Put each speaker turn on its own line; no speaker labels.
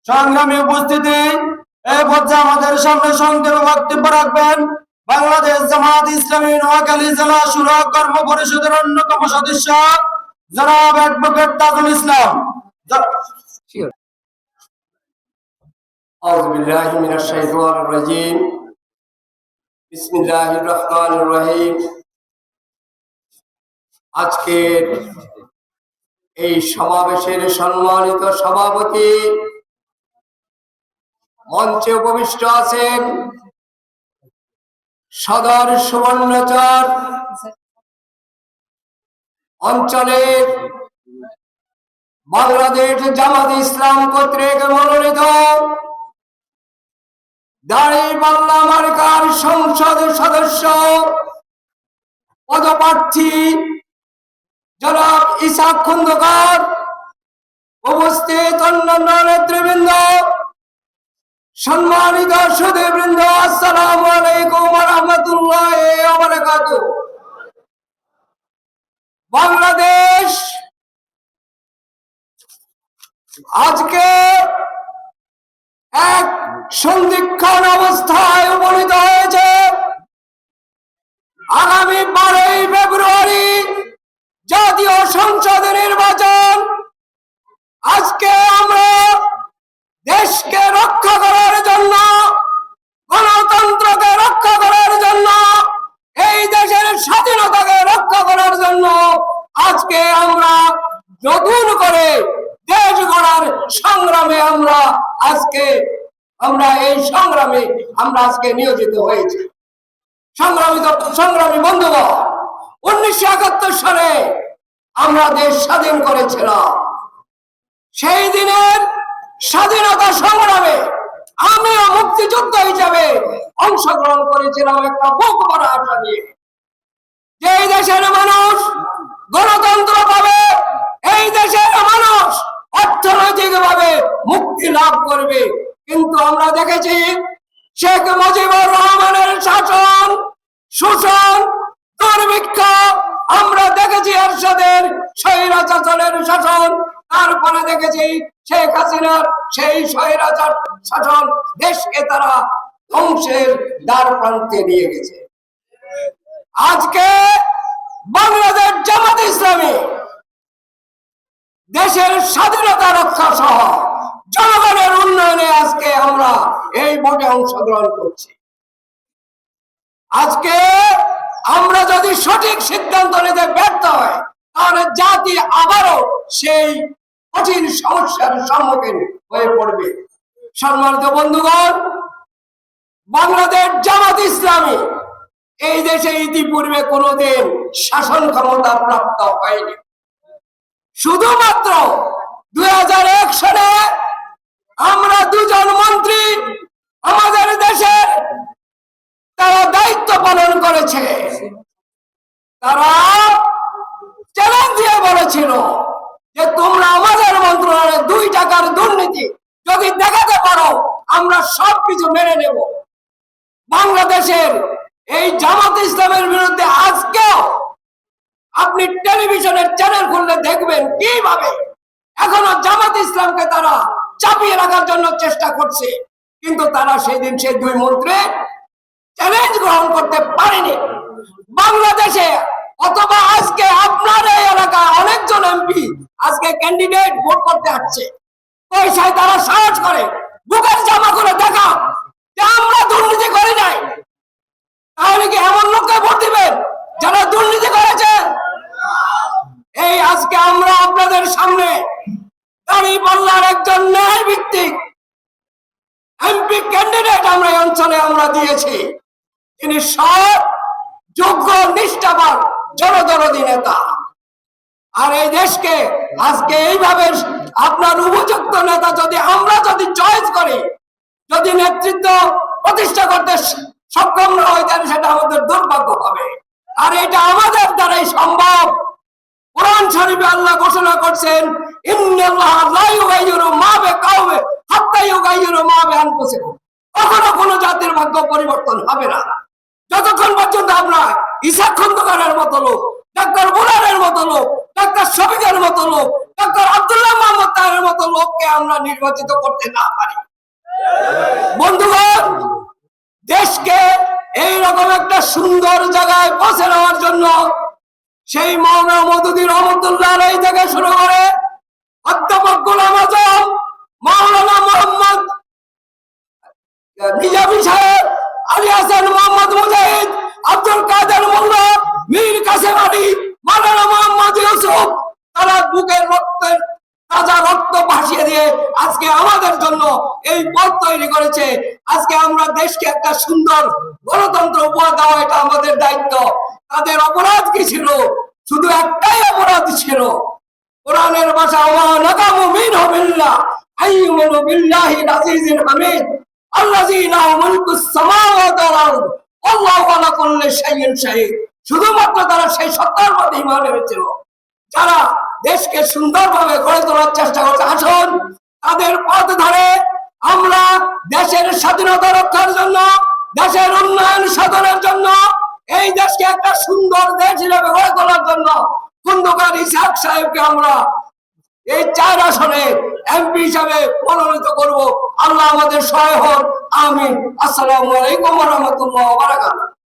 সংগ্রামী উপস্থিতি, এই পর্যায়ে আমাদের সামনে সংক্ষেপে বক্তব্য রাখবেন বাংলাদেশ জামাত ইসলামী নোয়াখালী জেলা শুরা কর্ম পরিষদের অন্যতম সদস্য জনাব অ্যাডভোকেট তাজুল ইসলাম।
أعوذ بالله من الشيطان الرجيم بسم الله الرحمن الرحيم। আজকের এই সমাবেশের সম্মানিত সভাপতি, মঞ্চে উপবিষ্ট আছেন সদর সুবর্ণচর অঞ্চলের বাংলাদেশ জামাত ইসলাম কর্তৃক মনোনীত দাঁড়িপাল্লা মার্কার সংসদ সদস্য পদপ্রার্থী জনাব ইসাক খন্দকার, উপস্থিত অন্যান্য নেতৃবৃন্দ, সম্মানিত সুধীবৃন্দ, আসসালামু আলাইকুম ওয়া রাহমাতুল্লাহি ওয়া বারাকাতুহু। বাংলাদেশ আজকে এক সন্দিক্ষণ অবস্থায় উপনীত হয়েছে। আগামী 12ই ফেব্রুয়ারি জাতীয় সংসদ নির্বাচন। আজকে আমরা দেশকে রক্ষা করার জন্য, গণতন্ত্রকে রক্ষা করার জন্য, এই দেশের স্বাধীনতাকে রক্ষা করার জন্য আজকে আমরা নতুন করে দেশ গড়ার সংগ্রামে এই সংগ্রামে আমরা আজকে নিয়োজিত হয়েছি। সংগ্রামী বন্ধুগণ, 1971 সালে আমরা দেশ স্বাধীন করেছিলাম। সেই দিনের স্বাধীনতা সংগ্রামে আমিও মুক্তিযুদ্ধ হিসাবে অংশগ্রহণ করেছিলাম একটা বুক ভরা আশা নিয়ে, যে এই দেশের মানুষ গণতন্ত্র পাবে, এই দেশের মানুষ অর্থনৈতিকভাবে মুক্তি লাভ করবে। কিন্তু আমরা দেখেছি শেখ মুজিবুর রহমানের শাসন, শোষণ, দুর্ভিক্ষ, আমরা দেখেছি এরশাদের স্বৈরাচারের শাসন, তারপরে দেখেছি শেখ হাসিনার সেই স্বৈরাচার শাসন, দেশকে তারা ধ্বংসের দ্বার প্রান্তে নিয়ে গেছে। আজকে বাংলাদেশ জামাত ইসলামী দেশের স্বাধীনতা রক্ষা সহ জনগণের উন্নয়নে আজকে আমরা এই ভোটে অংশগ্রহণ করছি। আজকে আমরা যদি সঠিক সিদ্ধান্ত নিতে ব্যর্থ হয়, তাহলে জাতি আবারও সেই কঠিন সমস্যার সম্মুখীন হয়ে পড়বে। সম্মানিত বন্ধুগণ, বাংলাদেশ জামাত ইসলামী এই দেশে ইতিপূর্বে কোনোদিন শাসন ক্ষমতা প্রাপ্ত হয়নি। শুধুমাত্র 2001 সালে আমরা দুজন মন্ত্রী আমাদের দেশের তারা দায়িত্ব পালন করেছে। তারা চ্যালেঞ্জ দিয়ে বলেছিল যে তোমরা আমাদের মন্ত্রণালয়ে 2 টাকার দুর্নীতি যদি দেখাতে পারো, আমরা সবকিছু মেনে নেব। বাংলাদেশের এই জামাত ইসলামের বিরুদ্ধে আজকেও আপনি টেলিভিশনের চ্যানেল খুললে দেখবেন কিভাবে এখনো জামাত ইসলামকে তারা চাপিয়ে রাখার জন্য চেষ্টা করছে। কিন্তু তারা সেই দিন সেই 2 মন্ত্রী চ্যালেঞ্জ গ্রহণ করতে পারেনি। বাংলাদেশে অথবা আজকে আপনার এই এলাকায় অনেকজন এমপি আজকে ক্যান্ডিডেট ভোট করতে আসছে, পয়সায় তারা সাহস করে বুকের জামা করে দেখা যে আমরা দুর্নীতি করি নাই। তাহলে কি এমন লোককে ভোট দিবেন যারা দুর্নীতি করেছে? এই আজকে আমরা আপনাদের সামনে দাঁড়িপাল্লার একজন ন্যায় ভিত্তিক এমপি ক্যান্ডিডেট আমরা এই অঞ্চলে আমরা দিয়েছি। তিনি সৎ, যোগ্য, নিষ্ঠাবান, জনদরদী নেতা। আর এই দেশকে আজকে এইভাবে আপনার উপযুক্ত নেতা আমরা যদি চয়েস করি, যদি নেতৃত্ব প্রতিষ্ঠা করতে সক্ষম না হয়, তাহলে সেটা আমাদের দুর্ভাগ্য হবে। আর এটা আমাদের দ্বারাই সম্ভব। কোরআন শরীফে আল্লাহ ঘোষণা করছেন, ইন্নাল্লাহা লা ইউগাইয়িরু মা বিকাওমিন হাত্তা ইউগাইয়িরু মা বিআনফুসিহিম। কখনো কোনো জাতির ভাগ্য পরিবর্তন হবে না যতক্ষণ পর্যন্ত আমরা ইসাক খন্দকারের মতো লোক, ডাক্তার বুলারের মতো লোক, ডাক্তার শফিকের মতো লোক, ডাক্তার আব্দুল্লাহ মোহাম্মদ তাহেরের মতো লোককে আমরা নির্বাচিত করতে না পারি। বন্ধুগণ, দেশকে এইরকম একটা সুন্দর জায়গায় পৌঁছে নেওয়ার জন্য সেই মাওলানা মওদুদী রহমতুল্লাহ আলাইহি থেকে শুরু করে অধ্যাপক গোলাম আজম, মাওলানা মোহাম্মদ নিজামী সাহেব, আলী হাসান মোহাম্মদ মুজাহিদ, আব্দুল কাদের মোল্লা, মীর কাসেম আলী, মাওলানা মোহাম্মদ ইউসুফ, তারা বুকের রক্তের তাজা রক্ত ভাসিয়ে দিয়ে আজকে আমাদের জন্য এই পথ তৈরি করেছে। আজকে আমরা দেশকে একটা সুন্দর গণতন্ত্র উপহার দেওয়া, এটা আমাদের দায়িত্ব। তাদের অপরাধ কি ছিল? শুধু একটাই অপরাধ ছিল, কোরআনের ভাষা ওয়া নাকামু মিনহু বিল্লাহ আইয়ুমিনু বিল্লাহিল আজিজিল হামিদ আল্লাযী লাহু মুলকুস সামাওয়াতি ওয়াল আরদ আল্লাহু আলা কুল্লি শাইইন শাহীদ। শুধুমাত্র তারা সেই সত্তার প্রতি ঈমান এনেছিল যারা দেশকে সুন্দরভাবে গড়ে তোলার চেষ্টা করছে। আসুন তাদের পথ ধরে আমরা দেশের স্বাধীনতা রক্ষার জন্য, দেশের উন্নয়ন সাধনের জন্য, এই দেশকে একটা সুন্দর দেশ হিসেবে গড়ে তোলার জন্য খন্দকার ইসহাক সাহেবকে আমরা এই 4 আসনে এমপি হিসাবে মনোনীত করব। আল্লাহ আমাদের সহায় হন, আমিন। আসসালামু আলাইকুম ওয়া রাহমাতুল্লাহি ওয়া বারাকাতুহু।